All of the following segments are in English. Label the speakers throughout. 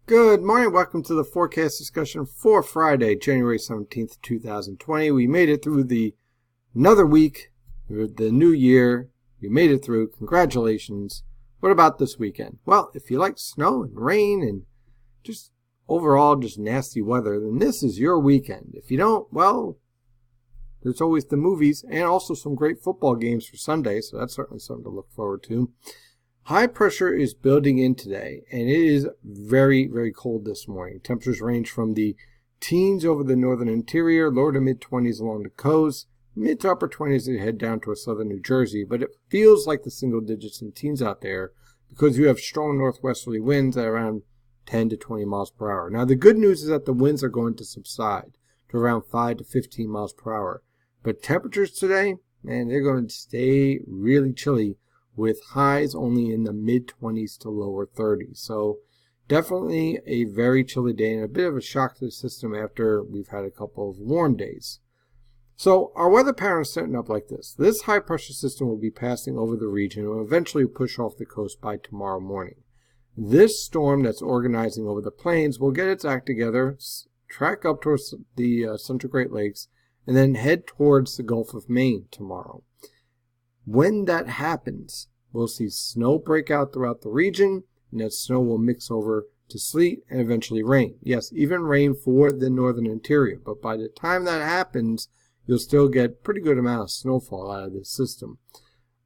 Speaker 1: Good morning. Welcome to the forecast discussion for Friday, January 17th, 2020. We made it through another week, the new year. We made it through. Congratulations. What about this weekend? Well, if you like snow and rain and just overall just nasty weather, then this is your weekend. If you don't, well, there's always the movies and also some great football games for Sunday, so that's certainly something to look forward to. High pressure is building in today, and it is very, very cold this morning. Temperatures range from the teens over the northern interior, lower to mid-20s along the coast, mid to upper 20s as you head down towards southern New Jersey. But it feels like the single digits and teens out there because you have strong northwesterly winds at around 10 to 20 miles per hour. Now, the good news is that the winds are going to subside to around 5 to 15 miles per hour. But temperatures today, man, they're going to stay really chilly, with highs only in the mid-20s to lower 30s. So definitely a very chilly day and a bit of a shock to the system after we've had a couple of warm days. So our weather pattern is setting up like this. This high pressure system will be passing over the region and will eventually push off the coast by tomorrow morning. This storm that's organizing over the plains will get its act together, track up towards the Central Great Lakes, and then head towards the Gulf of Maine tomorrow. When that happens, we'll see snow break out throughout the region, and that snow will mix over to sleet and eventually rain. Yes, even rain for the northern interior, but by the time that happens, you'll still get pretty good amount of snowfall out of this system.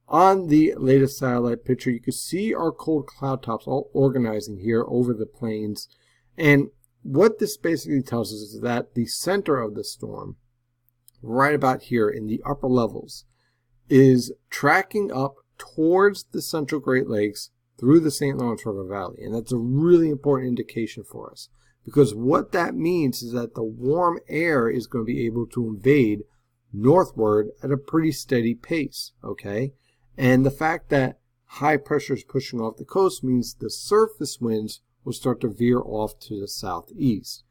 Speaker 1: On the latest satellite picture, you can see our cold cloud tops all organizing here over the plains, and what this basically tells us is that the center of the storm, right about here in the upper levels, is tracking up towards the Central Great Lakes through the St. Lawrence River Valley. And that's a really important indication for us, because what that means is that the warm air is going to be able to invade northward at a pretty steady pace, okay? And the fact that high pressure is pushing off the coast means the surface winds will start to veer off to the southeast.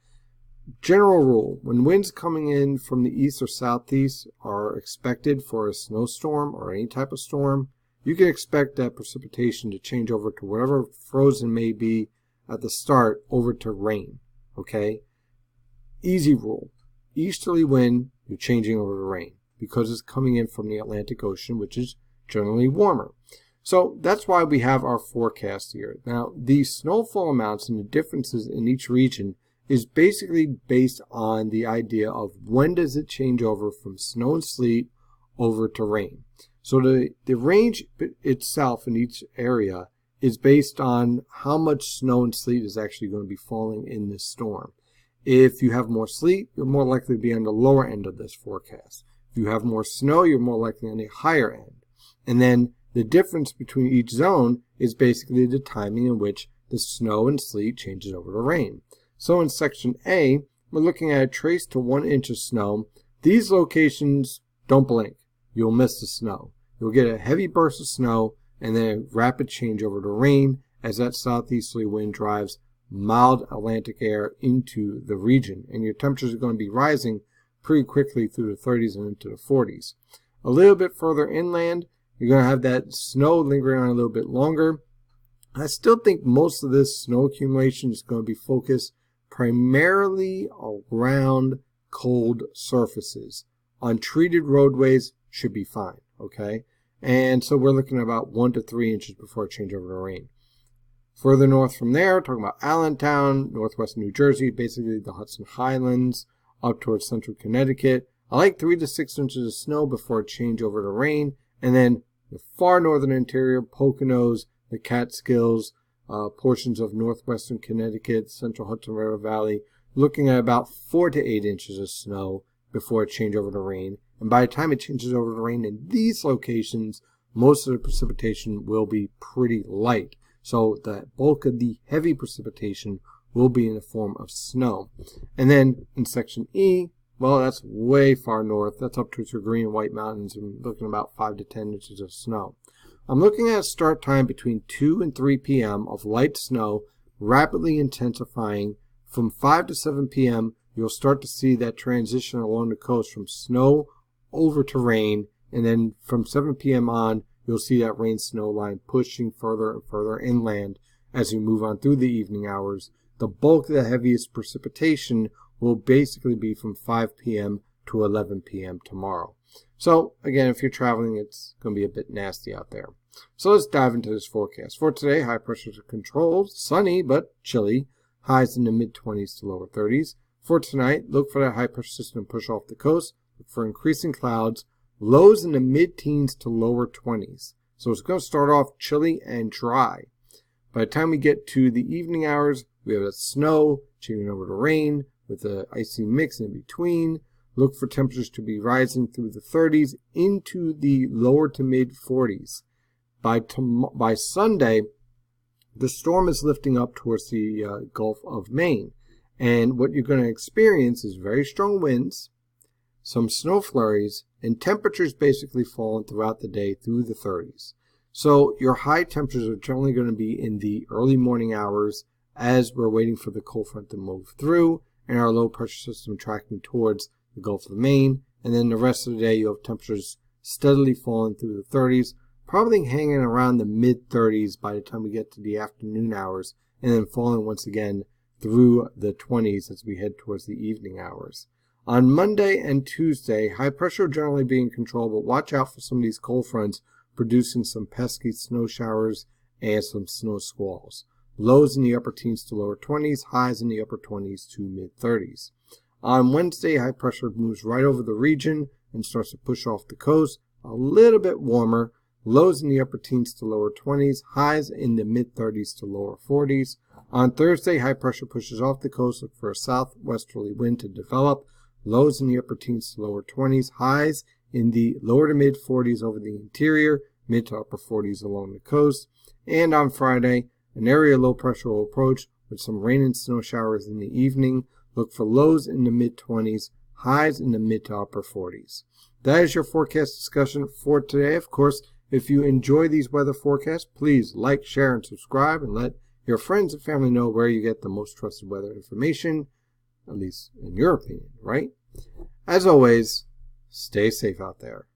Speaker 1: General rule, when winds coming in from the east or southeast are expected for a snowstorm or any type of storm, you can expect that precipitation to change over to whatever frozen may be at the start over to rain, okay? Easy rule. Easterly wind, you're changing over to rain because it's coming in from the Atlantic Ocean, which is generally warmer. So that's why we have our forecast here. Now, the snowfall amounts and the differences in each region is basically based on the idea of when does it change over from snow and sleet over to rain. So the range itself in each area is based on how much snow and sleet is actually going to be falling in this storm. If you have more sleet, you're more likely to be on the lower end of this forecast. If you have more snow, you're more likely on the higher end. And then the difference between each zone is basically the timing in which the snow and sleet changes over to rain. So in section A, we're looking at a trace to 1 inch of snow. These locations, don't blink. You'll miss the snow. You'll get a heavy burst of snow and then a rapid change over to rain as that southeasterly wind drives mild Atlantic air into the region. And your temperatures are going to be rising pretty quickly through the 30s and into the 40s. A little bit further inland, you're going to have that snow lingering on a little bit longer. I still think most of this snow accumulation is going to be focused primarily around cold surfaces. Untreated roadways should be fine, okay? And so we're looking at about 1 to 3 inches before it changes over to rain. Further north from there, talking about Allentown, northwest New Jersey, basically the Hudson Highlands, up towards central Connecticut. I like 3 to 6 inches of snow before it changes over to rain. And then the far northern interior, Poconos, the Catskills, portions of northwestern Connecticut, central Hudson River Valley, looking at about 4 to 8 inches of snow before it changes over to rain. And by the time it changes over to rain in these locations, most of the precipitation will be pretty light. So the bulk of the heavy precipitation will be in the form of snow. And then in section E, well, that's way far north. That's up towards your Green and White Mountains, and looking at about 5 to 10 inches of snow. I'm looking at a start time between 2 and 3 p.m. of light snow, rapidly intensifying. From 5 to 7 p.m., you'll start to see that transition along the coast from snow over to rain, and then from 7 p.m. on, you'll see that rain-snow line pushing further and further inland as we move on through the evening hours. the bulk of the heaviest precipitation will basically be from 5 p.m. to 11 p.m. tomorrow. So again, if you're traveling, it's going to be a bit nasty out there. So let's dive into this forecast. For today, high pressures are controlled, sunny but chilly, highs in the mid-20s to lower 30s. For tonight, look for that high pressure system to push off the coast. Look for increasing clouds, lows in the mid-teens to lower 20s. So it's going to start off chilly and dry. By the time we get to the evening hours, we have a snow changing over to rain with an icy mix in between. Look for temperatures to be rising through the 30s into the lower to mid 40s. By Sunday, the storm is lifting up towards the Gulf of Maine. And what you're going to experience is very strong winds, some snow flurries, and temperatures basically falling throughout the day through the 30s. So your high temperatures are generally going to be in the early morning hours as we're waiting for the cold front to move through and our low pressure system tracking towards the Gulf of Maine. And then the rest of the day, you have temperatures steadily falling through the 30s, probably hanging around the mid 30s by the time we get to the afternoon hours, and then falling once again through the 20s as we head towards the evening hours. On Monday and Tuesday, high pressure will generally be in control, but watch out for some of these cold fronts producing some pesky snow showers and some snow squalls. Lows in the upper teens to lower 20s, highs in the upper 20s to mid 30s. On Wednesday, high pressure moves right over the region and starts to push off the coast, a little bit warmer. Lows in the upper teens to lower 20s, highs in the mid 30s to lower 40s. On Thursday, high pressure pushes off the coast for a southwesterly wind to develop. Lows in the upper teens to lower 20s, highs in the lower to mid 40s over the interior, mid to upper 40s along the coast. And on Friday, an area low pressure will approach with some rain and snow showers in the evening. Look for lows in the mid 20s, highs in the mid to upper 40s. That is your forecast discussion for today. Of course, if you enjoy these weather forecasts, please like, share, and subscribe, and let your friends and family know where you get the most trusted weather information, at least in your opinion, right? As always, stay safe out there.